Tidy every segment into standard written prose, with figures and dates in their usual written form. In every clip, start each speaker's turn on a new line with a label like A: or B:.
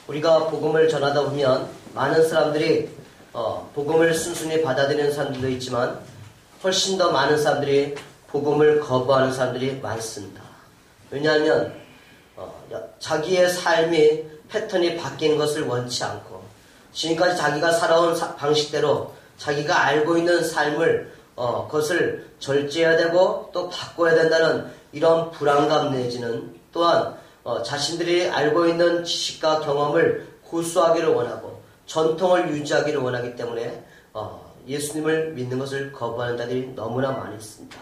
A: 우리가 복음을 전하다 보면 많은 사람들이 복음을 순순히 받아들이는 사람들도 있지만 훨씬 더 많은 사람들이 복음을 거부하는 사람들이 많습니다. 왜냐하면 자기의 삶이 패턴이 바뀐 것을 원치 않고 지금까지 자기가 살아온 방식대로 자기가 알고 있는 삶을 그것을 절제해야 되고 또 바꿔야 된다는 이런 불안감 내지는 또한 자신들이 알고 있는 지식과 경험을 고수하기를 원하고 전통을 유지하기를 원하기 때문에 예수님을 믿는 것을 거부하는 자들이 너무나 많이 있습니다.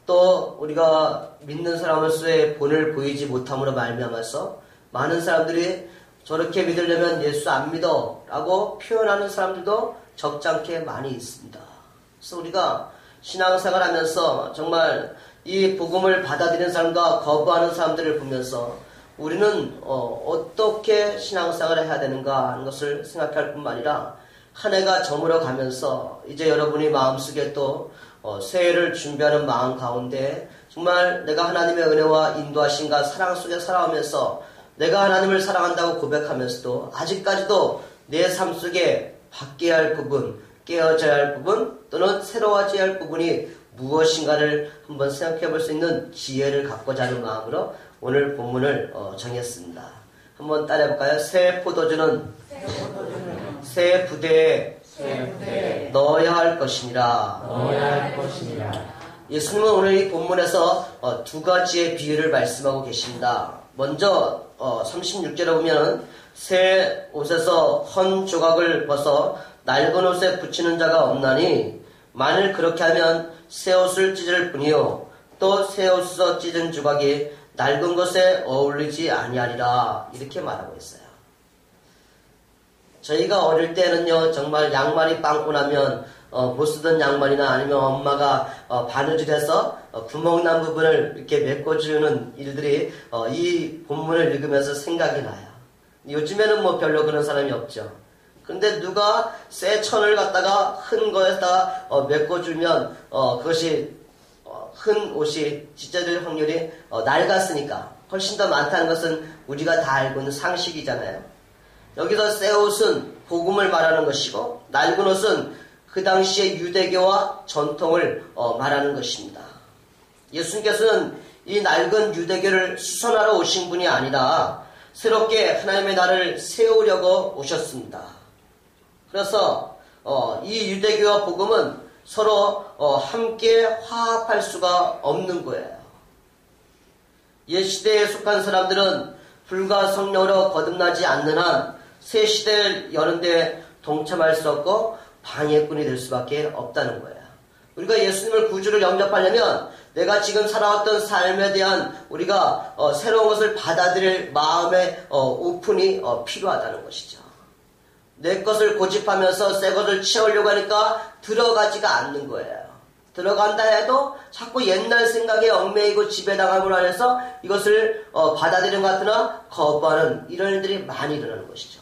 A: 또 우리가 믿는 사람으로서의 본을 보이지 못함으로 말미암아서 많은 사람들이 저렇게 믿으려면 예수 안 믿어 라고 표현하는 사람들도 적잖게 많이 있습니다. 그래서 우리가 신앙생활 하면서 정말 이 복음을 받아들이는 사람과 거부하는 사람들을 보면서 우리는 어떻게 신앙생활을 해야 되는가 하는 것을 생각할 뿐만 아니라 한 해가 저물어 가면서 이제 여러분이 마음속에 또 새해를 준비하는 마음 가운데 정말 내가 하나님의 은혜와 인도하심과 사랑 속에 살아오면서 내가 하나님을 사랑한다고 고백하면서도 아직까지도 내 삶 속에 바뀌어야 할 부분, 깨어져야 할 부분 또는 새로워져야 할 부분이 무엇인가를 한번 생각해 볼 수 있는 기회를 갖고자 하는 마음으로 오늘 본문을 정했습니다. 한번 따라해 볼까요? 새 포도주는 새 부대에 넣어야 할 것이니라. 예수님은 오늘 이 본문에서 두 가지의 비유를 말씀하고 계십니다. 먼저 36절에 보면 새 옷에서 헌 조각을 벗어 낡은 옷에 붙이는 자가 없나니 만일 그렇게 하면 새 옷을 찢을 뿐이요 또 새 옷에서 찢은 조각이 낡은 것에 어울리지 아니하리라 이렇게 말하고 있어요. 저희가 어릴 때는요 정말 양말이 빵꾸 나면 못 쓰던 양말이나 아니면 엄마가 바느질해서 구멍난 부분을 이렇게 메꿔주는 일들이 이 본문을 읽으면서 생각이 나요. 요즘에는 뭐 별로 그런 사람이 없죠. 근데 누가 새 천을 갖다가 흔 거에다가 메꿔주면 그것이 흔 옷이 찢어질 확률이 낡았으니까 훨씬 더 많다는 것은 우리가 다 알고 있는 상식이잖아요. 여기서 새 옷은 복음을 말하는 것이고 낡은 옷은 그 당시의 유대교와 전통을 말하는 것입니다. 예수님께서는 이 낡은 유대교를 수선하러 오신 분이 아니라 새롭게 하나님의 나라를 세우려고 오셨습니다. 그래서 이 유대교와 복음은 서로 함께 화합할 수가 없는 거예요. 옛 시대에 속한 사람들은 불과 성령으로 거듭나지 않는 한 새 시대를 여는데 동참할 수 없고 방해꾼이 될 수밖에 없다는 거예요. 우리가 예수님을 구주를 영접하려면 내가 지금 살아왔던 삶에 대한 우리가 새로운 것을 받아들일 마음의 오픈이 필요하다는 것이죠. 내 것을 고집하면서 새 것을 채우려고 하니까 들어가지가 않는 거예요. 들어간다 해도 자꾸 옛날 생각에 얽매이고 지배당함으로 해서 이것을 받아들이는 것 같으나 거부하는 이런 일들이 많이 일어나는 것이죠.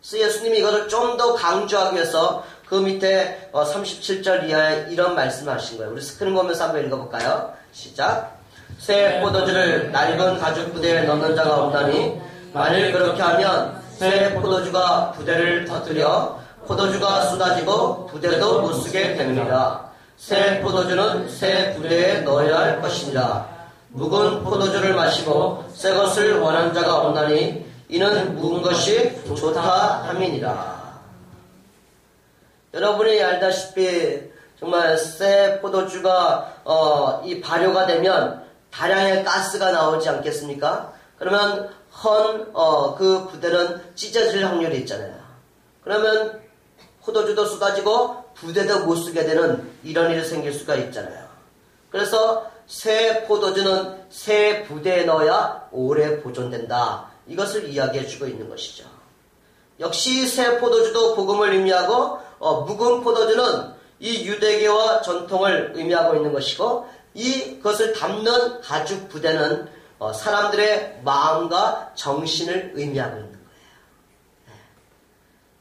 A: 그래서 예수님이 이것을 좀 더 강조하기 위해서 그 밑에 37절 이하에 이런 말씀을 하신 거예요. 우리 스크린 보면서 한번 읽어볼까요? 시작. 새 포도주를 낡은 가죽 부대에 넣는 자가 없나니 만일 그렇게 하면 새 포도주가 부대를 터뜨려 포도주가 쏟아지고 부대도 못 쓰게 됩니다. 새 포도주는 새 부대에 넣어야 할 것이니라. 묵은 포도주를 마시고 새 것을 원하는 자가 없나니 이는 묵은 것이 좋다 함이니라. 여러분이 알다시피 정말 새 포도주가 이 발효가 되면 다량의 가스가 나오지 않겠습니까? 그러면 그 부대는 찢어질 확률이 있잖아요. 그러면 포도주도 쏟아지고 부대도 못 쓰게 되는 이런 일이 생길 수가 있잖아요. 그래서 새 포도주는 새 부대에 넣어야 오래 보존된다. 이것을 이야기해 주고 있는 것이죠. 역시 새 포도주도 복음을 의미하고 묵은 포도주는 이 유대교와 전통을 의미하고 있는 것이고 이것을 담는 가죽 부대는 사람들의 마음과 정신을 의미하고 있는 거예요.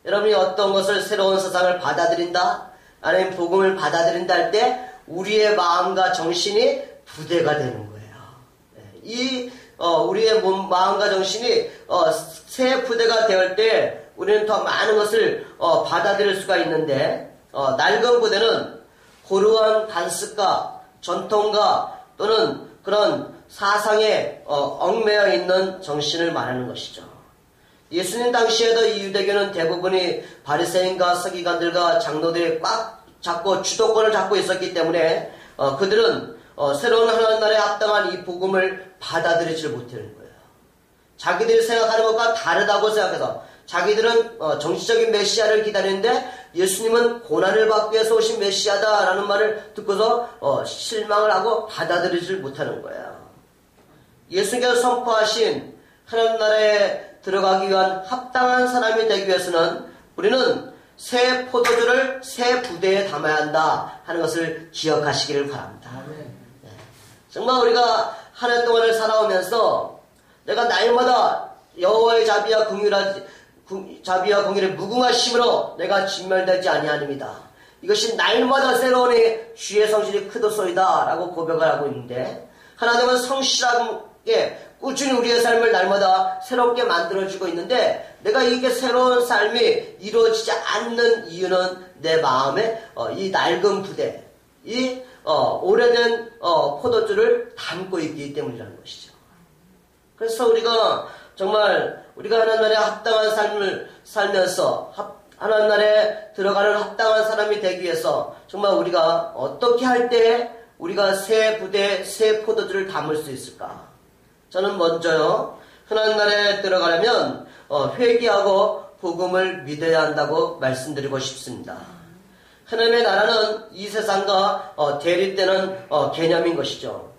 A: 여러분이 어떤 것을 새로운 세상을 받아들인다 아니면 복음을 받아들인다 할 때 우리의 마음과 정신이 부대가 되는 거예요. 이 우리의 마음과 정신이 새 부대가 되을 때 우리는 더 많은 것을 받아들일 수가 있는데 낡은 부대는 고루한 관습과 전통과 또는 그런 사상에 얽매여 있는 정신을 말하는 것이죠. 예수님 당시에도 이 유대교는 대부분이 바리새인과 서기관들과 장로들이 꽉 잡고 주도권을 잡고 있었기 때문에 그들은 새로운 하나님 나라에 합당한 이 복음을 받아들이지 못하는 거예요. 자기들이 생각하는 것과 다르다고 생각해서 자기들은 정치적인 메시아를 기다리는데 예수님은 고난을 받기 위해서 오신 메시아다라는 말을 듣고서 실망을 하고 받아들이지 못하는 거예요. 예수님께서 선포하신 하나님 나라에 들어가기 위한 합당한 사람이 되기 위해서는 우리는 새 포도주를 새 부대에 담아야 한다 하는 것을 기억하시기를 바랍니다. 네. 정말 우리가 한 해 동안을 살아오면서 내가 날마다 여호와의 자비와 공의를 무궁하심으로 내가 진멸되지 아니하니이다. 이것이 날마다 새로운 주의 성실이 크도소이다 라고 고백을 하고 있는데 하나님은 성실하게 꾸준히 우리의 삶을 날마다 새롭게 만들어주고 있는데 내가 이게 새로운 삶이 이루어지지 않는 이유는 내 마음에 이 낡은 부대, 이 오래된 포도주를 담고 있기 때문이라는 것이죠. 그래서 우리가 정말 우리가 하나님 나라에 합당한 삶을 살면서 하나님 나라에 들어가는 합당한 사람이 되기 위해서 정말 우리가 어떻게 할 때 우리가 새 부대, 새 포도주를 담을 수 있을까? 저는 먼저요, 하나님 나라에 들어가려면 회개하고 복음을 믿어야 한다고 말씀드리고 싶습니다. 하나님의 나라는 이 세상과 대립되는 개념인 것이죠.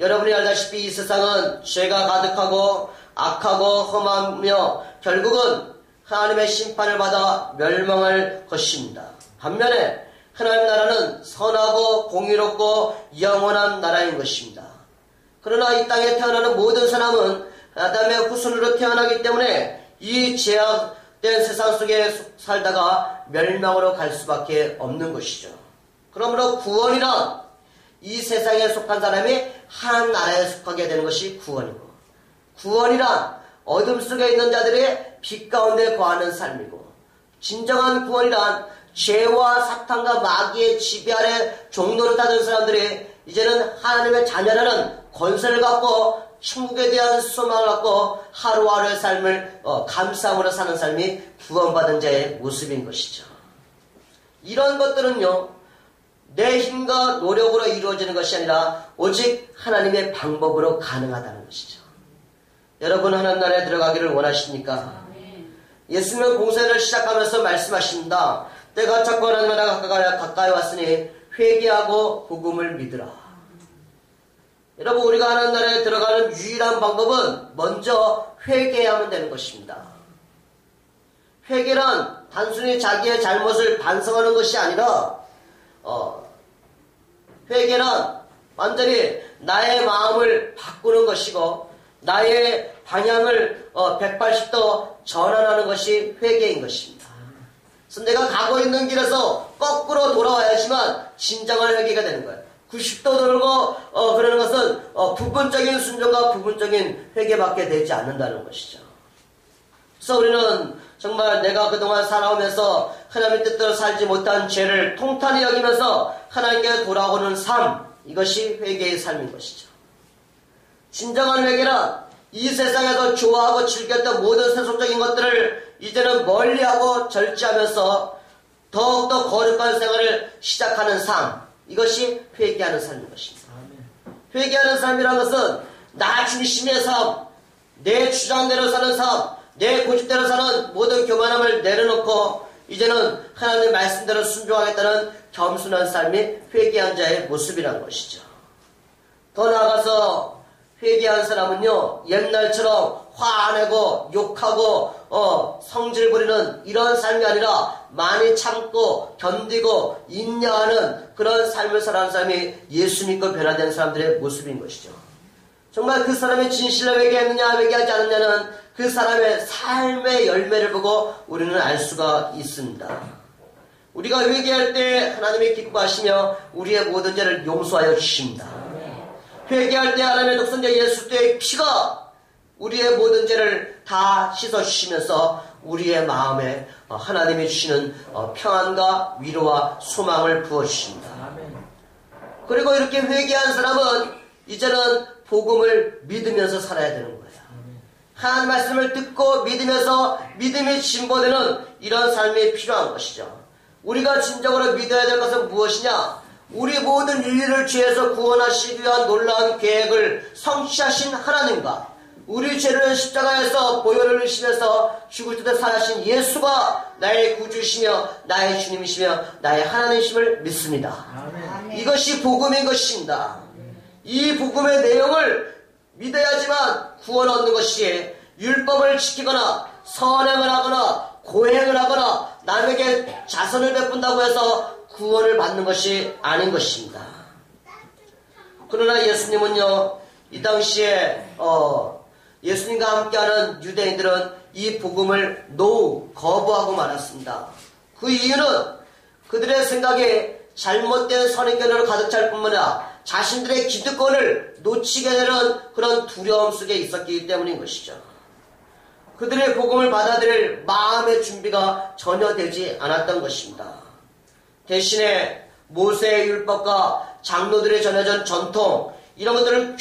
A: 여러분이 알다시피 이 세상은 죄가 가득하고 악하고 험하며 결국은 하나님의 심판을 받아 멸망할 것입니다. 반면에 하나님 나라는 선하고 공의롭고 영원한 나라인 것입니다. 그러나 이 땅에 태어나는 모든 사람은 아담의 후손으로 태어나기 때문에 이 죄악된 세상 속에 살다가 멸망으로 갈 수밖에 없는 것이죠. 그러므로 구원이란 이 세상에 속한 사람이 한 나라에 속하게 되는 것이 구원이고, 구원이란 어둠 속에 있는 자들이 빛 가운데 거하는 삶이고, 진정한 구원이란 죄와 사탄과 마귀의 지배 아래 종로를 타던 사람들이 이제는 하나님의 자녀라는 권세를 갖고 천국에 대한 소망을 갖고 하루하루의 삶을 감사함으로 사는 삶이 구원받은 자의 모습인 것이죠. 이런 것들은요, 내 힘과 노력으로 이루어지는 것이 아니라 오직 하나님의 방법으로 가능하다는 것이죠. 여러분 하나님 나라에 들어가기를 원하십니까? 예수님은 공생을 시작하면서 말씀하십니다. 때가 찼고 하나님 나라가 가까이 왔으니 회개하고 복음을 믿으라. 여러분 우리가 하나님 나라에 들어가는 유일한 방법은 먼저 회개하면 되는 것입니다. 회개란 단순히 자기의 잘못을 반성하는 것이 아니라 회개란 완전히 나의 마음을 바꾸는 것이고 나의 방향을 180도 전환하는 것이 회개인 것입니다. 그래서 내가 가고 있는 길에서 거꾸로 돌아와야지만 진정한 회개가 되는 거예요. 90도 돌고 그러는 것은 부분적인 순종과 부분적인 회개밖에 되지 않는다는 것이죠. 그래서 우리는 정말 내가 그동안 살아오면서 하나님의 뜻대로 살지 못한 죄를 통탄히 여기면서 하나님께 돌아오는 삶, 이것이 회개의 삶인 것이죠. 진정한 회개란 이 세상에서 좋아하고 즐겼던 모든 세속적인 것들을 이제는 멀리하고 절제하면서 더욱더 거룩한 생활을 시작하는 삶, 이것이 회개하는 삶인 것입니다. 회개하는 삶이라는 것은 나 중심의 삶, 내 주장대로 사는 삶, 내 고집대로 사는 모든 교만함을 내려놓고 이제는 하나님의 말씀대로 순종하겠다는 겸손한 삶이 회개한 자의 모습이라는 것이죠. 더 나아가서 회개한 사람은요, 옛날처럼 화 안 내고 욕하고 성질 부리는 이런 삶이 아니라 많이 참고 견디고 인내하는 그런 삶을 살아가는 사람이 예수 믿고 변화된 사람들의 모습인 것이죠. 정말 그 사람이 진실로 회개했느냐 회개하지 않느냐는 그 사람의 삶의 열매를 보고 우리는 알 수가 있습니다. 우리가 회개할 때 하나님이 기뻐하시며 우리의 모든 죄를 용서하여 주십니다. 회개할 때 하나님의 독생자 예수 그리스도의 피가 우리의 모든 죄를 다 씻어주시면서 우리의 마음에 하나님이 주시는 평안과 위로와 소망을 부어주십니다. 그리고 이렇게 회개한 사람은 이제는 복음을 믿으면서 살아야 되는 거예요. 하나님 말씀을 듣고 믿으면서 믿음이 진보되는 이런 삶이 필요한 것이죠. 우리가 진정으로 믿어야 될 것은 무엇이냐? 우리 모든 인류를 죄에서 구원하시기 위한 놀라운 계획을 성취하신 하나님과 우리 죄를 십자가에서 보혈을 흘리시면서 죽을 때 살아신 예수가 나의 구주이시며 나의 주님이시며 나의 하나님이심을 믿습니다. 아멘. 이것이 복음인 것입니다. 이 복음의 내용을 믿어야지만 구원 얻는 것이 율법을 지키거나 선행을 하거나 고행을 하거나 남에게 자선을 베푼다고 해서 구원을 받는 것이 아닌 것입니다. 그러나 예수님은요, 이 당시에 예수님과 함께하는 유대인들은 이 복음을 거부하고 말았습니다. 그 이유는 그들의 생각에 잘못된 선입견으로 가득 찰 뿐만 아니라 자신들의 기득권을 놓치게 되는 그런 두려움 속에 있었기 때문인 것이죠. 그들의 복음을 받아들일 마음의 준비가 전혀 되지 않았던 것입니다. 대신에 모세의 율법과 장로들의 전해진 전통 이런 것들을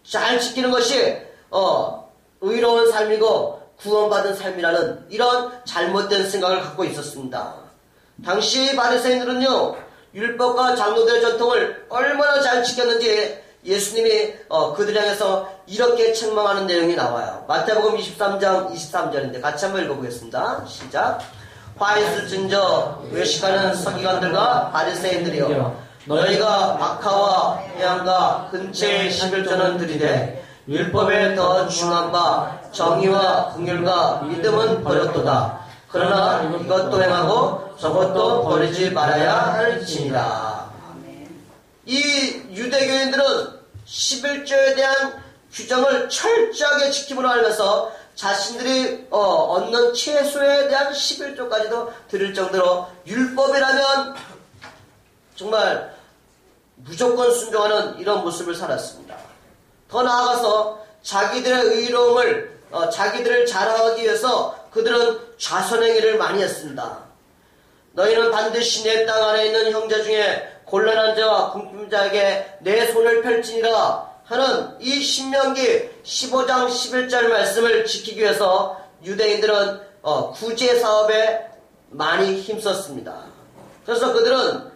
A: 잘 지키는 것이 의로운 삶이고 구원받은 삶이라는 이런 잘못된 생각을 갖고 있었습니다. 당시 바리새인들은요, 율법과 장로들의 전통을 얼마나 잘 지켰는지 예수님이 그들 향해서 이렇게 책망하는 내용이 나와요. 마태복음 23장 23절인데 같이 한번 읽어보겠습니다. 시작. 화 있을진저 외식하는 서기관들과 바리새인들이여, 너희가 박하와 해양과 근처의 11조는 드리되 율법에 더 중한 바 정의와 긍휼과 믿음은 버렸도다. 그러나 이것도 행하고 저것도 버리지 말아야 할지니라. 이 유대교인들은 11조에 대한 규정을 철저하게 지킴으로 알면서 자신들이 얻는 채소에 대한 11조까지도 드릴 정도로 율법이라면 정말 무조건 순종하는 이런 모습을 살았습니다. 더 나아가서 자기들의 의로움을 자기들을 자랑하기 위해서 그들은 좌선행위를 많이 했습니다. 너희는 반드시 내 땅 안에 있는 형제 중에 곤란한 자와 궁핍자에게 내 손을 펼치니라 하는 이 신명기 15장 11절 말씀을 지키기 위해서 유대인들은 구제 사업에 많이 힘썼습니다. 그래서 그들은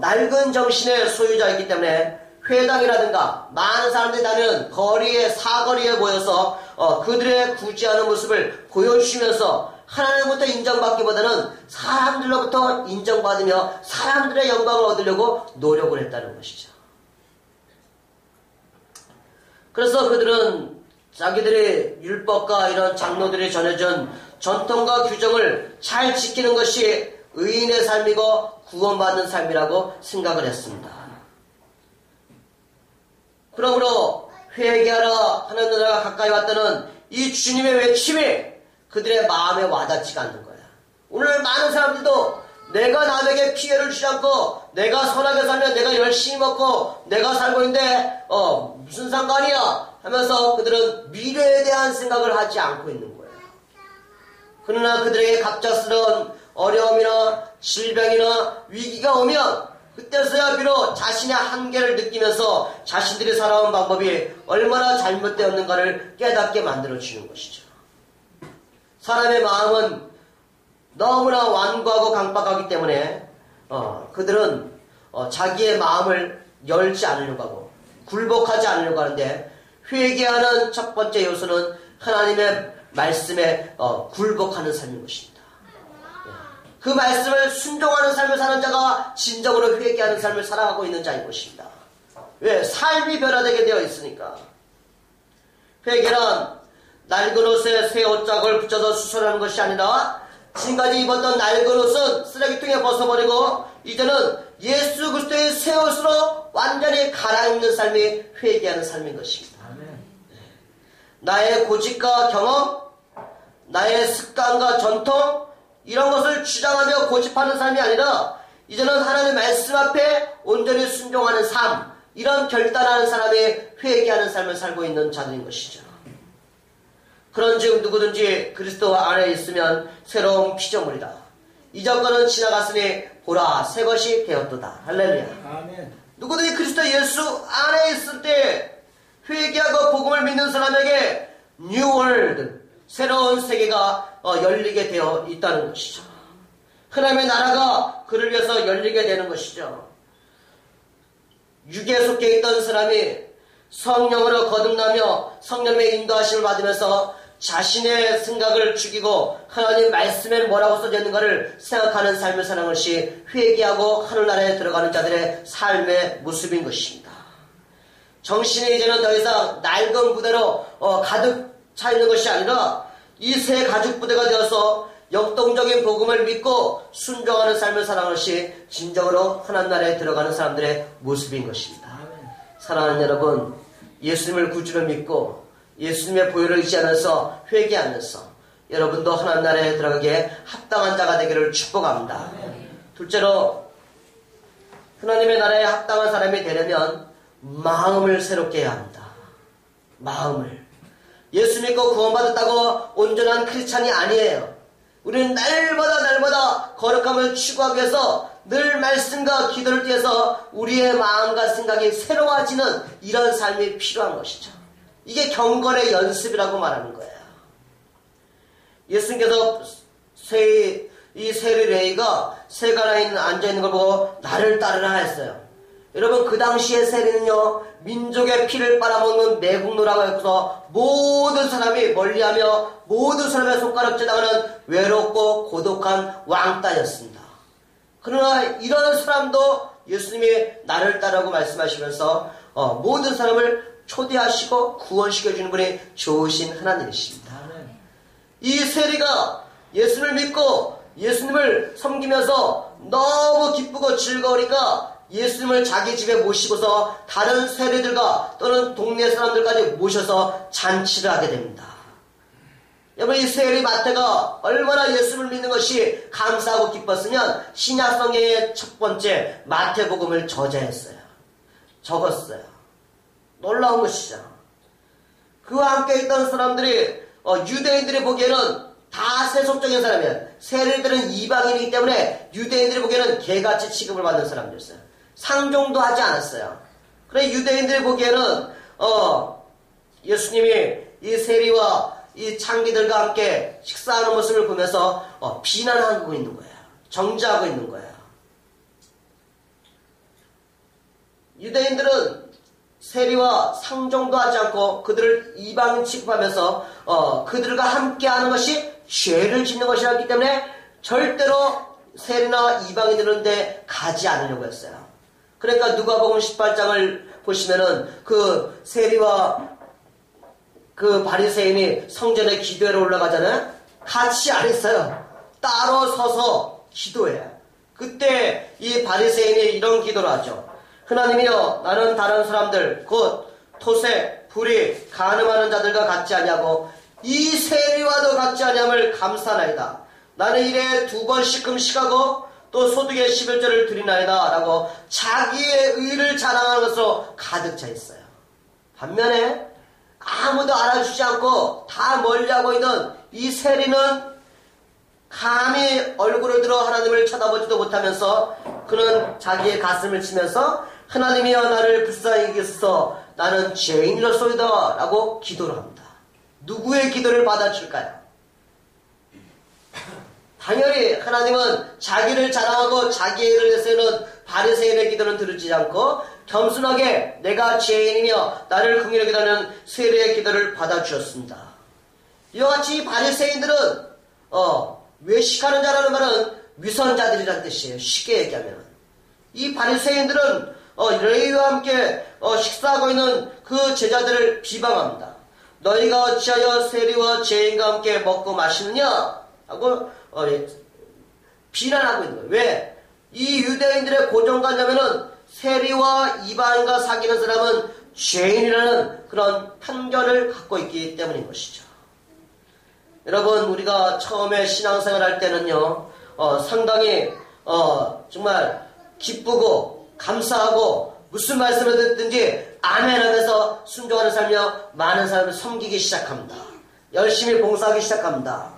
A: 낡은 정신의 소유자이기 때문에 회당이라든가 많은 사람들이 다니는 거리에 사거리에 모여서 그들의 구제하는 모습을 보여주시면서 하나님부터 인정받기보다는 사람들로부터 인정받으며 사람들의 영광을 얻으려고 노력을 했다는 것이죠. 그래서 그들은 자기들의 율법과 이런 장로들이 전해준 전통과 규정을 잘 지키는 것이 의인의 삶이고 구원받는 삶이라고 생각을 했습니다. 그러므로 회개하라 하는 나라가 가까이 왔다는 이 주님의 외침이 그들의 마음에 와닿지가 않는 거야. 오늘 많은 사람들도 내가 남에게 피해를 주지 않고 내가 선하게 살면 내가 열심히 먹고 내가 살고 있는데 무슨 상관이야 하면서 그들은 미래에 대한 생각을 하지 않고 있는 거예요. 그러나 그들에게 갑작스러운 어려움이나 질병이나 위기가 오면 그때서야 비록 자신의 한계를 느끼면서 자신들이 살아온 방법이 얼마나 잘못되었는가를 깨닫게 만들어주는 것이죠. 사람의 마음은 너무나 완고하고 강박하기 때문에 그들은 자기의 마음을 열지 않으려고 하고 굴복하지 않으려고 하는데 회개하는 첫 번째 요소는 하나님의 말씀에 굴복하는 삶인 것입니다. 그 말씀을 순종하는 삶을 사는 자가 진정으로 회개하는 삶을 살아가고 있는 자인 것입니다. 왜? 삶이 변화되게 되어 있으니까. 회개는 낡은 옷에 새 옷자국을 붙여서 수선하는 것이 아니라 지금까지 입었던 낡은 옷은 쓰레기통에 벗어버리고 이제는 예수 그리스도의 새 옷으로 완전히 갈아입는 삶이 회개하는 삶인 것입니다. 나의 고집과 경험, 나의 습관과 전통 이런 것을 주장하며 고집하는 삶이 아니라 이제는 하나님의 말씀 앞에 온전히 순종하는 삶, 이런 결단하는 사람이 회개하는 삶을 살고 있는 자들인 것이죠. 그런즉 누구든지 그리스도 안에 있으면 새로운 피조물이다. 이전거는 지나갔으니 보라 새 것이 되었도다. 할렐루야.
B: 아멘.
A: 누구든지 그리스도 예수 안에 있을 때 회개하고 복음을 믿는 사람에게 뉴 월드, 새로운 세계가 열리게 되어 있다는 것이죠. 하나님의 나라가 그를 위해서 열리게 되는 것이죠. 육에 속해 있던 사람이 성령으로 거듭나며 성령의 인도하심을 받으면서 자신의 생각을 죽이고 하나님 말씀에 뭐라고 써져 있는가를 생각하는 삶을 사는 것이 회개하고 하늘나라에 들어가는 자들의 삶의 모습인 것입니다. 정신이 이제는 더 이상 낡은 부대로 가득 차 있는 것이 아니라 이 새 가죽 부대가 되어서 역동적인 복음을 믿고 순종하는 삶을 살아가는 것이 진정으로 하나님 나라에 들어가는 사람들의 모습인 것입니다. 사랑하는 여러분, 예수님을 구주로 믿고 예수님의 보혈을 의지하면서 회개하면서 여러분도 하나님 나라에 들어가기에 합당한 자가 되기를 축복합니다. 둘째로 하나님의 나라에 합당한 사람이 되려면 마음을 새롭게 해야 합니다. 마음을. 예수 믿고 구원받았다고 온전한 크리스찬이 아니에요. 우리는 날마다 거룩함을 추구하기 위해서 늘 말씀과 기도를 통해서 우리의 마음과 생각이 새로워지는 이런 삶이 필요한 것이죠. 이게 경건의 연습이라고 말하는 거예요. 예수님께서 이 세리레이가 세가라에 앉아있는 걸 보고 나를 따르라 했어요. 여러분, 그 당시에 세리는요, 민족의 피를 빨아먹는 매국노라고 해서 모든 사람이 멀리하며 모든 사람의 손가락질 당하는 외롭고 고독한 왕따였습니다. 그러나 이런 사람도 예수님이 나를 따르라고 말씀하시면서 모든 사람을 초대하시고 구원시켜주는 분이 좋으신 하나님이십니다. 이 세리가 예수를 믿고 예수님을 섬기면서 너무 기쁘고 즐거우니까 예수님을 자기 집에 모시고서 다른 세리들과 또는 동네 사람들까지 모셔서 잔치를 하게 됩니다. 여러분, 이 세리 마태가 얼마나 예수를 믿는 것이 감사하고 기뻤으면 신약성경의 첫 번째 마태복음을 저자했어요. 적었어요. 놀라운 것이죠. 그와 함께 있던 사람들이 유대인들이 보기에는 다 세속적인 사람이에요. 세리들은 이방인이기 때문에 유대인들이 보기에는 개같이 취급을 받는 사람들이었어요. 상종도 하지 않았어요. 그래 유대인들이 보기에는 예수님이 이 세리와 이 창기들과 함께 식사하는 모습을 보면서 비난하고 있는 거예요. 정죄하고 있는 거예요. 유대인들은 세리와 상종도 하지 않고 그들을 이방인 취급하면서 그들과 함께하는 것이 죄를 짓는 것이었기 때문에 절대로 세리나 이방인들은 데 가지 않으려고 했어요. 그러니까 누가복음 18장을 보시면은 그 세리와 그 바리새인이 성전에 기도회로 올라가잖아요. 같이 안 했어요. 따로 서서 기도해요. 그때 이 바리새인이 이런 기도를 하죠. 하나님이여, 나는 다른 사람들 곧 토세, 불의, 간음하는 자들과 같지 아니하고 이 세리와도 같지 아니함을 감사하나이다. 나는 일에 2번씩 금식하고 또 소득의 11조를 드리나이다 라고 자기의 의를 자랑하는 것으로 가득 차 있어요. 반면에 아무도 알아주지 않고 다 멀리하고 있는 이 세리는 감히 얼굴을 들어 하나님을 쳐다보지도 못하면서 그는 자기의 가슴을 치면서 하나님이여 나를 불쌍히 여기소서 나는 죄인이로소이다 라고 기도를 합니다. 누구의 기도를 받아줄까요? 당연히 하나님은 자기를 자랑하고 자기의 일을 내세우는 바리새인의 기도는 들으지 않고 겸손하게 내가 죄인이며 나를 긍휼히 여기라는 세리의 기도를 받아주셨습니다. 이와 같이 바리새인들은 외식하는 자라는 말은 위선자들이라는 뜻이에요. 쉽게 얘기하면 이 바리새인들은 레위와 함께 식사하고 있는 그 제자들을 비방합니다. 너희가 어찌하여 세리와 죄인과 함께 먹고 마시느냐 하고 비난하고 있는 거예요. 왜? 이 유대인들의 고정관념에는 세리와 이방인과 사귀는 사람은 죄인이라는 그런 편견을 갖고 있기 때문인 것이죠. 여러분, 우리가 처음에 신앙생활 할 때는요, 상당히 정말 기쁘고 감사하고 무슨 말씀을 듣든지 아멘 하면서 순종하는 삶이요 많은 사람을 섬기기 시작합니다. 열심히 봉사하기 시작합니다.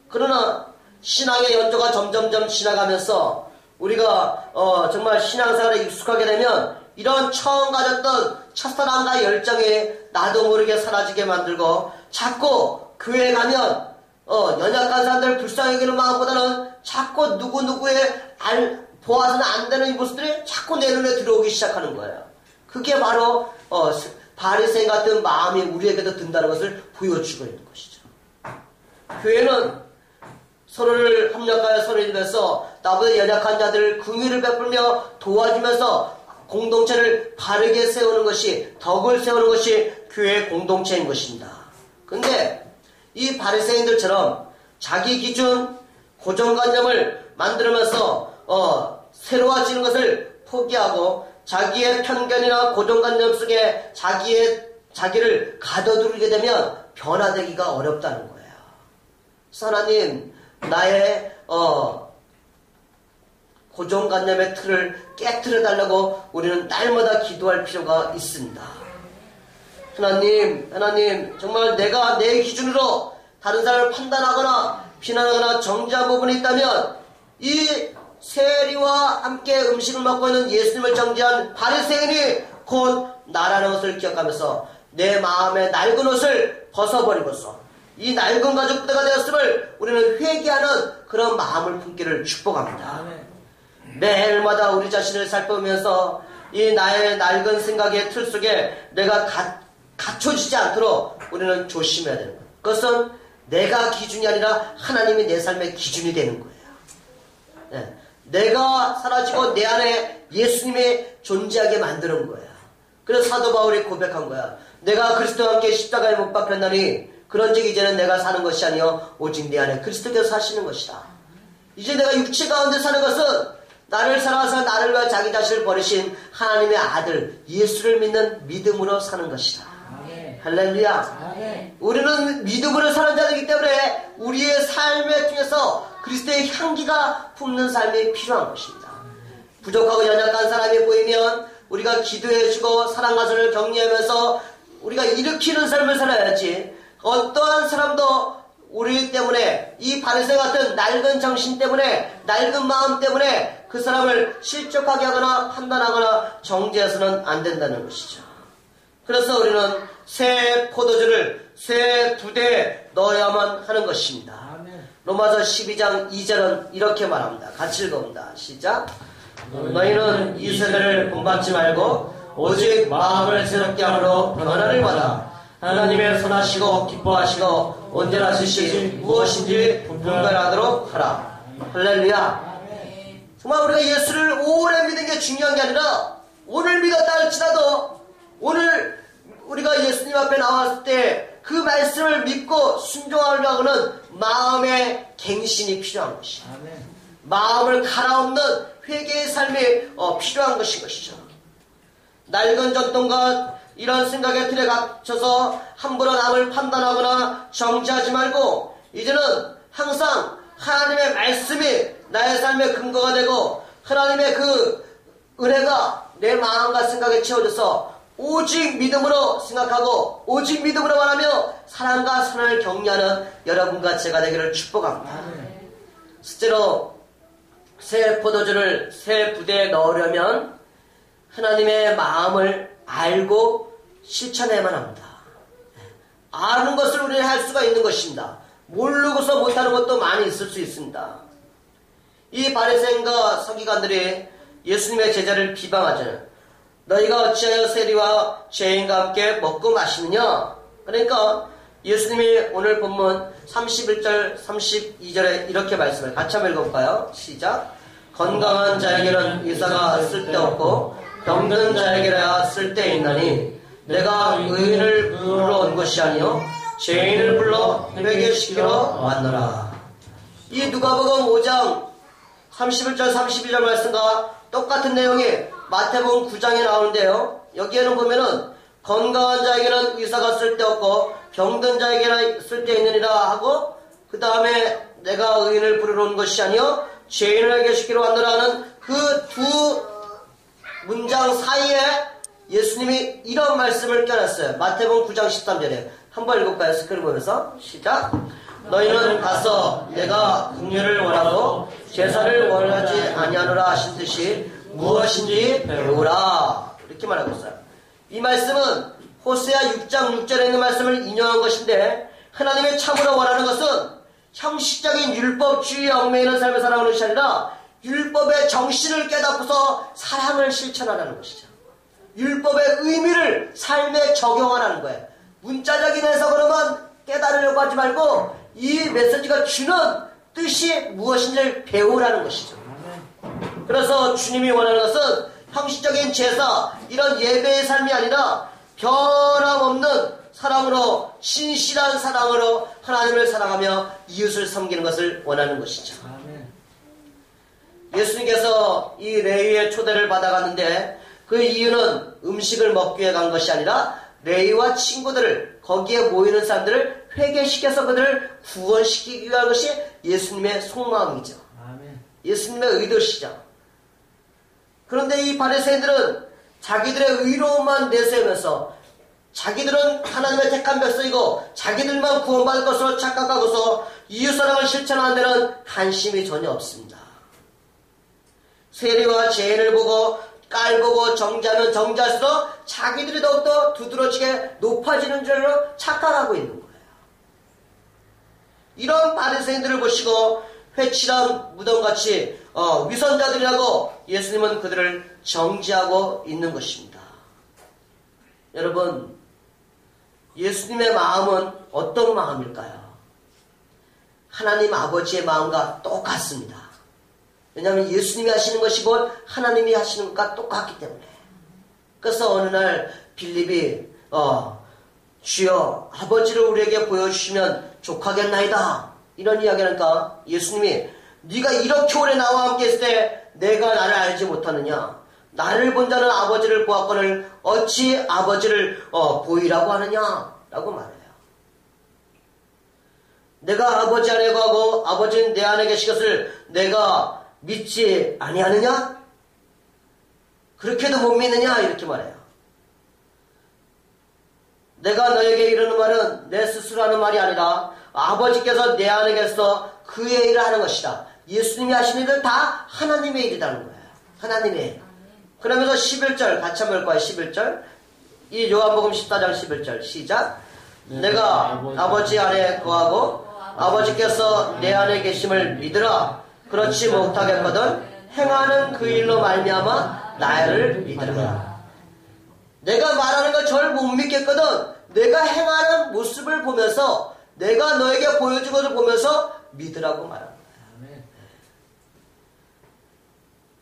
A: 그러나 신앙의 연조가 점점점 지나가면서 우리가 정말 신앙생활에 익숙하게 되면 이런 처음 가졌던 첫사랑과 열정이 나도 모르게 사라지게 만들고 자꾸 교회에 가면 연약한 사람들 불쌍히 여기는 마음보다는 자꾸 누구누구의 보아서는 안 되는 이 모습들이 자꾸 내 눈에 들어오기 시작하는 거예요. 그게 바로 바리새인 같은 마음이 우리에게도 든다는 것을 보여주고 있는 것이죠. 교회는 서로를 협력하여 서로를 위해서 나보다 연약한 자들을 긍휼을 베풀며 도와주면서 공동체를 바르게 세우는 것이, 덕을 세우는 것이 교회의 공동체인 것입니다. 근데 이 바리새인들처럼 자기 기준, 고정관념을 만들면서 새로워지는 것을 포기하고 자기의 편견이나 고정관념 속에 자기를 가둬두게 되면 변화되기가 어렵다는 거예요. 그래서 하나님, 나의 고정관념의 틀을 깨트려달라고 우리는 날마다 기도할 필요가 있습니다. 하나님, 정말 내가 내 기준으로 다른 사람을 판단하거나 비난하거나 정죄한 부분이 있다면 이 세리와 함께 음식을 먹고 있는 예수님을 정죄한 바리새인이 곧 나라는 것을 기억하면서 내 마음의 낡은 옷을 벗어버리고서 이 낡은 가죽 부대가 되었음을 우리는 회개하는 그런 마음을 품기를 축복합니다. 매일마다 우리 자신을 살펴보면서 이 나의 낡은 생각의 틀 속에 내가 갇혀지지 않도록 우리는 조심해야 되는 거예요. 그것은 내가 기준이 아니라 하나님이 내 삶의 기준이 되는 거예요. 네. 내가 사라지고 내 안에 예수님이 존재하게 만드는 거야. 그래서 사도 바울이 고백한 거야. 내가 그리스도와 함께 십자가에 못 박혔나니 그런즉 이제는 내가 사는 것이 아니요 오직 내 안에 그리스도께서 사시는 것이다. 이제 내가 육체 가운데 사는 것은 나를 사랑하사 나를 위하여 자기 자신을 버리신 하나님의 아들 예수를 믿는 믿음으로 사는 것이다. 아멘. 할렐루야. 아멘. 우리는 믿음으로 사는 자들이기 때문에 우리의 삶의 중에서 그리스도의 향기가 품는 삶이 필요한 것입니다. 부족하고 연약한 사람이 보이면 우리가 기도해주고 사랑과선을 격려하면서 우리가 일으키는 삶을 살아야지, 어떠한 사람도 우리 때문에 이 바리새인 같은 낡은 정신 때문에, 낡은 마음 때문에 그 사람을 실족하게 하거나 판단하거나 정죄해서는 안 된다는 것이죠. 그래서 우리는 새 포도주를 새 부대에 넣어야만 하는 것입니다. 로마서 12장 2절은 이렇게 말합니다. 같이 읽어봅니다. 시작. 너희는 이 세대를 본받지 말고 오직 마음을 새롭게 함으로 변화를 받아 하나님의 선하시고 기뻐하시고 온전하시지 무엇인지 분별하도록 하라. 할렐루야. 정말 우리가 예수를 오래 믿는 게 중요한 게 아니라 오늘 믿었다 할지라도 오늘 우리가 예수님 앞에 나왔을 때 그 말씀을 믿고 순종하려고는 마음의 갱신이 필요한 것이죠. 마음을 갈아엎는 회개의 삶이 필요한 것이죠. 낡은 전통과 이런 생각의 틀에 갇혀서 함부로 남을 판단하거나 정죄하지 말고 이제는 항상 하나님의 말씀이 나의 삶의 근거가 되고 하나님의 그 은혜가 내 마음과 생각에 채워져서 오직 믿음으로 생각하고 오직 믿음으로 말하며 사랑과 선을 격려하는 여러분과 제가 되기를 축복합니다. 실제로 새 포도주를 새 부대에 넣으려면 하나님의 마음을 알고 실천해야만 합니다. 아는 것을 우리는 할 수가 있는 것입니다. 모르고서 못하는 것도 많이 있을 수 있습니다. 이 바리새인과 서기관들이 예수님의 제자를 비방하잖아요. 너희가 어찌하여 세리와 죄인과 함께 먹고 마시느냐? 그러니까 예수님이 오늘 본문 31절 32절에 이렇게 말씀을 같이 한번 읽어볼까요? 시작. 건강한 자에게는 의사가 쓸데없고 병든 자에게야 쓸데있나니 내가 의인을 부르러 온 것이 아니요 죄인을 불러 회개시키러 왔노라. 이 누가복음 5장 31절 32절 말씀과 똑같은 내용이 마태복음 9장에 나오는데요. 여기에는 보면은 건강한 자에게는 의사가 쓸데없고 병든 자에게는 쓸데있느니라 하고 그 다음에 내가 의인을 부르러 온 것이 아니요 죄인을 회개시키러 왔노라는 그 두 문장 사이에 예수님이 이런 말씀을 껴놨어요. 마태복음 9장 13절에 한번 읽어볼까요? 스크린 보면서 시작. 너희는 가서 내가 긍휼을 원하고 제사를 원하지 아니하노라 하신 듯이 무엇인지 배우라. 이렇게 말하고 있어요. 이 말씀은 호세아 6장 6절에 있는 말씀을 인용한 것인데, 하나님의 참으로 원하는 것은 형식적인 율법주의에 얽매이는 삶을 살아가는 것이 아니라 율법의 정신을 깨닫고서 사랑을 실천하라는 것이죠. 율법의 의미를 삶에 적용하라는 거예요. 문자적인 해석으로만 깨달으려고 하지 말고 이 메시지가 주는 뜻이 무엇인지를 배우라는 것이죠. 그래서 주님이 원하는 것은 형식적인 제사, 이런 예배의 삶이 아니라 변함없는 사랑으로, 신실한 사랑으로 하나님을 사랑하며 이웃을 섬기는 것을 원하는 것이죠. 예수님께서 이 레위의 초대를 받아갔는데 그 이유는 음식을 먹기 위해 간 것이 아니라 레위와 친구들을, 거기에 모이는 사람들을 회개시켜서 그들을 구원시키기 위한 것이 예수님의 속마음이죠. 예수님의 의도시죠. 그런데 이 바리새인들은 자기들의 의로움만 내세우면서 자기들은 하나님의 택한 백성이고 자기들만 구원받을 것으로 착각하고서 이웃사랑을 실천하는 데는 관심이 전혀 없습니다. 세리와 죄인을 보고 깔보고 정죄하면 정죄할수록 자기들이 더욱더 두드러지게 높아지는 줄로 착각하고 있는 거예요. 이런 바리새인들을 보시고 회칠한 무덤같이 위선자들이라고 예수님은 그들을 정죄하고 있는 것입니다. 여러분, 예수님의 마음은 어떤 마음일까요? 하나님 아버지의 마음과 똑같습니다. 왜냐하면 예수님이 하시는 것이고 하나님이 하시는 것과 똑같기 때문에. 그래서 어느 날 빌립이 주여 아버지를 우리에게 보여주시면 족하겠나이다, 이런 이야기를 하니까 예수님이 네가 이렇게 오래 나와 함께 있을 때 내가 나를 알지 못하느냐? 나를 본 자는 아버지를 보았거늘 어찌 아버지를 보이라고 하느냐? 라고 말해요. 내가 아버지 안에 거하고 아버지는 내 안에 계신 것을 내가 믿지 아니하느냐? 그렇게도 못 믿느냐? 이렇게 말해요. 내가 너에게 이르는 말은 내 스스로 하는 말이 아니라 아버지께서 내 안에 계셔서 그의 일을 하는 것이다. 예수님이 하시는 일은 다 하나님의 일이라는 거예요. 하나님의 일. 그러면서 11절 같이 한번 볼 거예요. 11절. 이 요한복음 14장 11절 시작. 내가 아버지 안에 거하고 아버지께서 내 안에 계심을 믿으라. 그렇지 못하겠거든 행하는 그 일로 말미암아 나를 믿으라. 내가 말하는 걸 절 못 믿겠거든 내가 행하는 모습을 보면서, 내가 너에게 보여준 것을 보면서 믿으라고 말합니다.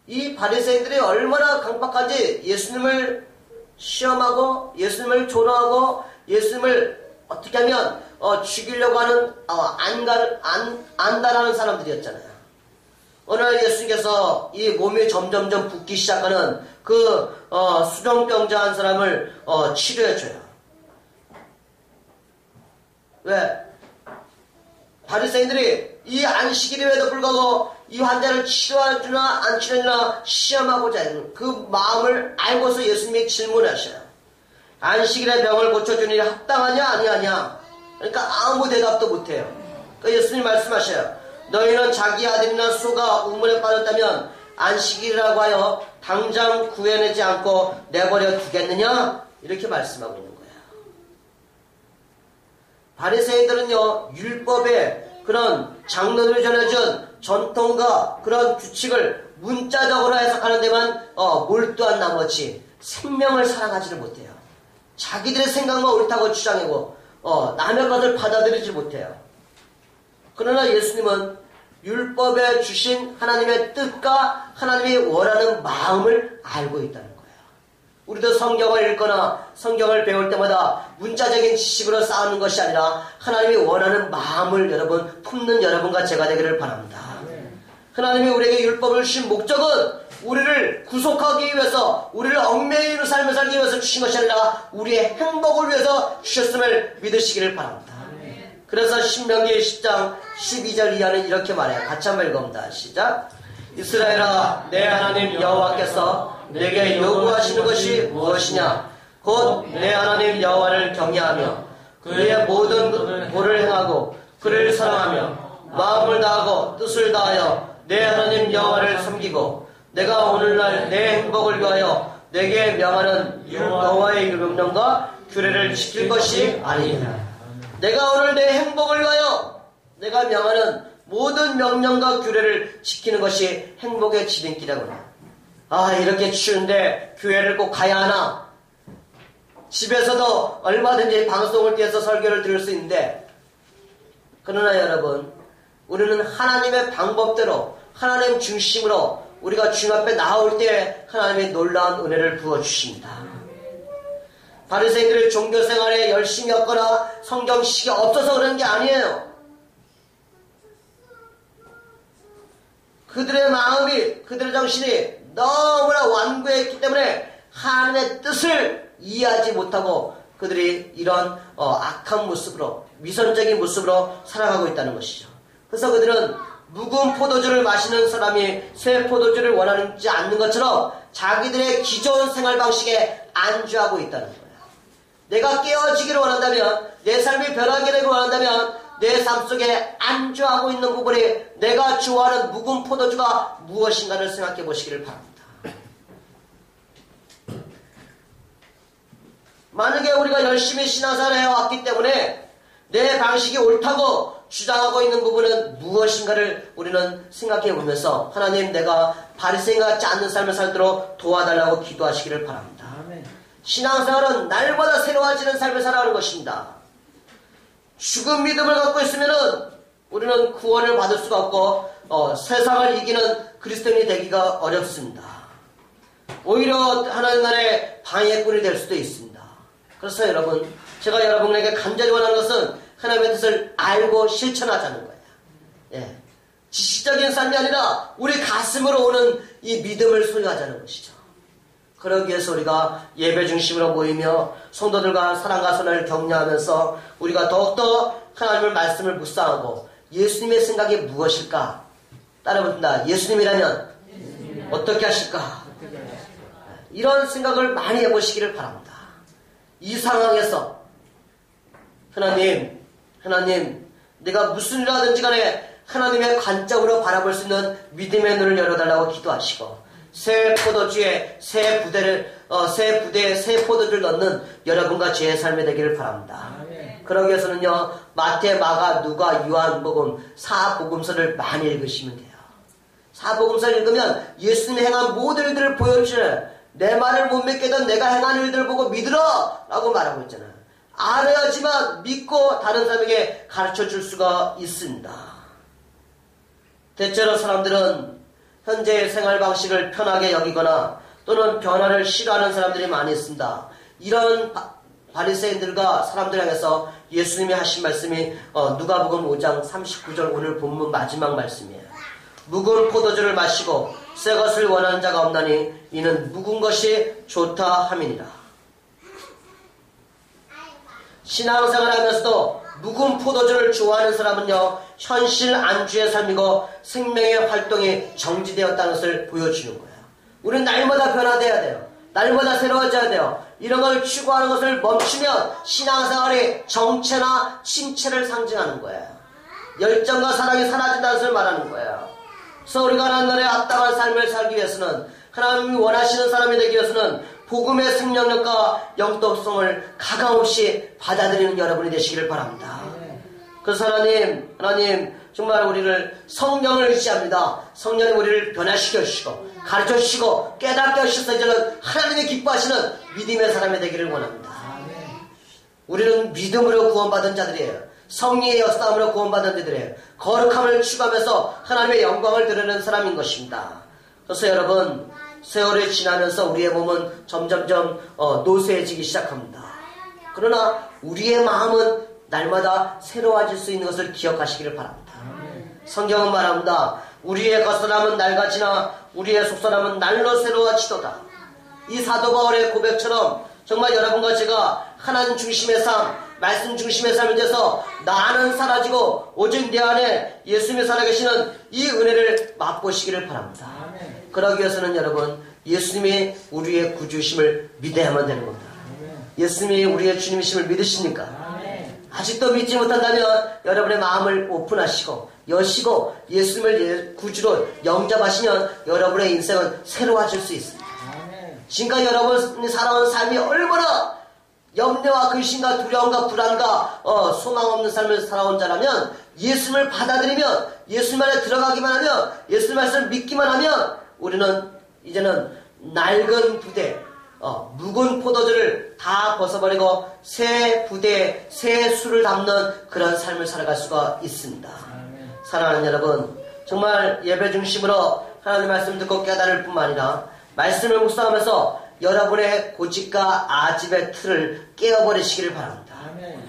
A: 이 바리새인들이 얼마나 강박한지 예수님을 시험하고 예수님을 조롱하고 예수님을 어떻게 하면 죽이려고 하는 안다라는 사람들이었잖아요. 어느 날 예수님께서 이 몸이 점점점 붓기 시작하는 그 수정병자 한 사람을 치료해줘요. 왜? 바리새인들이 이 안식일임에도 불구하고 이 환자를 치료하주나 안 치료하주나 시험하고자 하는 그 마음을 알고서 예수님이 질문하셔요. 안식일에 병을 고쳐주는 일이 합당하냐 아니하냐? 그러니까 아무 대답도 못해요. 그러니까 예수님이 말씀하셔요. 너희는 자기 아들이나 소가 우물에 빠졌다면 안식일이라고 하여 당장 구해내지 않고 내버려 두겠느냐? 이렇게 말씀하고 있는 거예요. 바리새인들은요, 율법의 그런 장로들이 전해준 전통과 그런 규칙을 문자적으로 해석하는 데만 몰두한 나머지 생명을 사랑하지를 못해요. 자기들의 생각만 옳다고 주장하고 남의 것을 받아들이지 못해요. 그러나 예수님은 율법에 주신 하나님의 뜻과 하나님이 원하는 마음을 알고 있다는 거예요. 우리도 성경을 읽거나 성경을 배울 때마다 문자적인 지식으로 쌓는 것이 아니라 하나님이 원하는 마음을 여러분 품는 여러분과 제가 되기를 바랍니다. 하나님이 우리에게 율법을 주신 목적은 우리를 구속하기 위해서, 우리를 얽매이는 삶을 살기 위해서 주신 것이 아니라 우리의 행복을 위해서 주셨음을 믿으시기를 바랍니다. 그래서 신명기 10장 12절 이하는 이렇게 말해요. 같이 한번 읽어봅니다. 시작. 이스라엘아, 내 하나님 여호와께서 내게 요구하시는 것이 무엇이냐? 곧 내 하나님 여호와를 경외하며 그의 모든 도를 행하고 그를 사랑하며 마음을 다하고 뜻을 다하여 내 하나님 여호와를 섬기고 내가 오늘날 내 행복을 위하여 내게 명하는 여호와의 명령과 규례를 지킬 것이 아니냐. 내가 오늘 내 행복을 위하여 내가 명하는 모든 명령과 규례를 지키는 것이 행복의 지름길이라고 해요. 아, 이렇게 추운데 교회를 꼭 가야 하나? 집에서도 얼마든지 방송을 통해서 설교를 들을 수 있는데, 그러나 여러분, 우리는 하나님의 방법대로 하나님 중심으로 우리가 주님 앞에 나올 때 하나님의 놀라운 은혜를 부어주십니다. 바리새인들의 종교생활에 열심히 했거나 성경식이 없어서 그런 게 아니에요. 그들의 마음이, 그들의 정신이 너무나 완고했기 때문에 하나님의 뜻을 이해하지 못하고 그들이 이런 악한 모습으로, 위선적인 모습으로 살아가고 있다는 것이죠. 그래서 그들은 묵은 포도주를 마시는 사람이 새 포도주를 원하지 않는 것처럼 자기들의 기존 생활 방식에 안주하고 있다는 거예요. 내가 깨어지기를 원한다면, 내 삶이 변하게 되기를 원한다면 내 삶 속에 안주하고 있는 부분이 내가 좋아하는 묵은 포도주가 무엇인가를 생각해 보시기를 바랍니다. 만약에 우리가 열심히 신앙생활을 해왔기 때문에 내 방식이 옳다고 주장하고 있는 부분은 무엇인가를 우리는 생각해 보면서 하나님, 내가 바리새인 같지 않는 삶을 살도록 도와달라고 기도하시기를 바랍니다. 아멘. 신앙생활은 날마다 새로워지는 삶을 살아가는 것입니다. 죽은 믿음을 갖고 있으면은 우리는 구원을 받을 수가 없고 세상을 이기는 그리스도인이 되기가 어렵습니다. 오히려 하나님 나라의 방해꾼이 될 수도 있습니다. 그래서 여러분, 제가 여러분에게 간절히 원하는 것은 하나님의 뜻을 알고 실천하자는 거예요. 예. 지식적인 삶이 아니라 우리 가슴으로 오는 이 믿음을 소유하자는 것이죠. 그러기 위해서 우리가 예배 중심으로 모이며 성도들과 사랑과 선을 격려하면서 우리가 더욱더 하나님의 말씀을 묵상하고 예수님의 생각이 무엇일까? 따라붙는다. 예수님이라면 어떻게 하실까? 이런 생각을 많이 해보시기를 바랍니다. 이 상황에서 하나님, 내가 무슨 일을 하든지 간에 하나님의 관점으로 바라볼 수 있는 믿음의 눈을 열어달라고 기도하시고, 새 포도주에 새 부대에 새 포도주를 넣는 여러분과 제 삶이 되기를 바랍니다. 그러기 위해서는요, 마태, 마가, 누가, 요한복음, 사복음서를 많이 읽으시면 돼요. 사복음서를 읽으면 예수님이 행한 모든 일들을 보여주잖아요. 내 말을 못 믿게든 내가 행한 일들을 보고 믿으라! 라고 말하고 있잖아요. 알아야지만 믿고 다른 사람에게 가르쳐 줄 수가 있습니다. 대체로 사람들은 현재의 생활 방식을 편하게 여기거나 또는 변화를 싫어하는 사람들이 많이 있습니다. 이런 바리새인들과 사람들 향해서 예수님이 하신 말씀이 누가복음 5장 39절 오늘 본문 마지막 말씀이에요. 묵은 포도주를 마시고 새 것을 원하는 자가 없나니 이는 묵은 것이 좋다 함이니라. 신앙생활 하면서도 묵은 포도주를 좋아하는 사람은요, 현실 안주의 삶이고 생명의 활동이 정지되었다는 것을 보여주는 거예요. 우리는 날마다 변화돼야 돼요. 날마다 새로워져야 돼요. 이런 걸 추구하는 것을 멈추면 신앙생활이 정체나 침체를 상징하는 거예요. 열정과 사랑이 사라진다는 것을 말하는 거예요. 그래서 우리가 하나님 나라의 합당한 삶을 살기 위해서는, 하나님이 원하시는 사람이 되기 위해서는 복음의 생명력과 영독성을 가감없이 받아들이는 여러분이 되시기를 바랍니다. 그래서 하나님 정말 우리를 성령을 의지합니다. 성령이 우리를 변화시켜 주시고 가르쳐 주시고 깨닫게 하셔서 이제는 하나님이 기뻐하시는 믿음의 사람이 되기를 원합니다. 우리는 믿음으로 구원받은 자들이에요. 성리의 역사함으로 구원받은 자들이에요. 거룩함을 추구하면서 하나님의 영광을 드러내는 사람인 것입니다. 그래서 여러분, 세월이 지나면서 우리의 몸은 점점점 노쇠해지기 시작합니다. 그러나 우리의 마음은 날마다 새로워질 수 있는 것을 기억하시기를 바랍니다. 성경은 말합니다. 우리의 겉사람은 낡아지나 우리의 속사람은 날로 새로워지도다. 이 사도 바울의 고백처럼 정말 여러분과 제가 하나님 중심의 삶, 말씀 중심의 삶에 대해서 나는 사라지고 오직 내 안에 예수님이 살아계시는 이 은혜를 맛보시기를 바랍니다. 그러기 위해서는 여러분, 예수님이 우리의 구주심을 믿어야만 되는 겁니다. 예수님이 우리의 주님이심을 믿으십니까? 아직도 믿지 못한다면 여러분의 마음을 오픈하시고 여시고 예수님을 구주로 영접하시면 여러분의 인생은 새로워질 수 있습니다. 지금까지 여러분이 살아온 삶이 얼마나 염려와 근심과 두려움과 불안과 소망 없는 삶을 살아온 자라면 예수님을 받아들이면 예수님 안에 들어가기만 하면 예수님 말씀을 믿기만 하면 우리는 이제는 낡은 부대 묵은 포도주를 다 벗어버리고 새 부대에 새 술을 담는 그런 삶을 살아갈 수가 있습니다. 사랑하는 여러분, 정말 예배 중심으로 하나님의 말씀 듣고 깨달을 뿐만 아니라 말씀을 묵상하면서 여러분의 고집과 아집의 틀을 깨어버리시기를 바랍니다.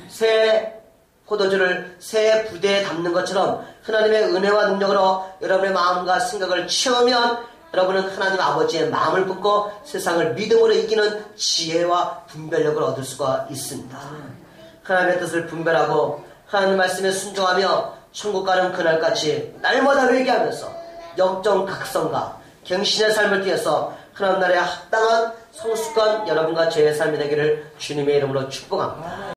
A: 새 포도주를 새 부대에 담는 것처럼 하나님의 은혜와 능력으로 여러분의 마음과 생각을 채우면 여러분은 하나님 아버지의 마음을 붙고 세상을 믿음으로 이기는 지혜와 분별력을 얻을 수가 있습니다. 하나님의 뜻을 분별하고 하나님 말씀에 순종하며 천국 가는 그날까지 날마다 회개하면서 영적 각성과 경신의 삶을 뛰어서 하나님 나라에 합당한 성숙한 여러분과 저의 삶이 되기를 주님의 이름으로 축복합니다.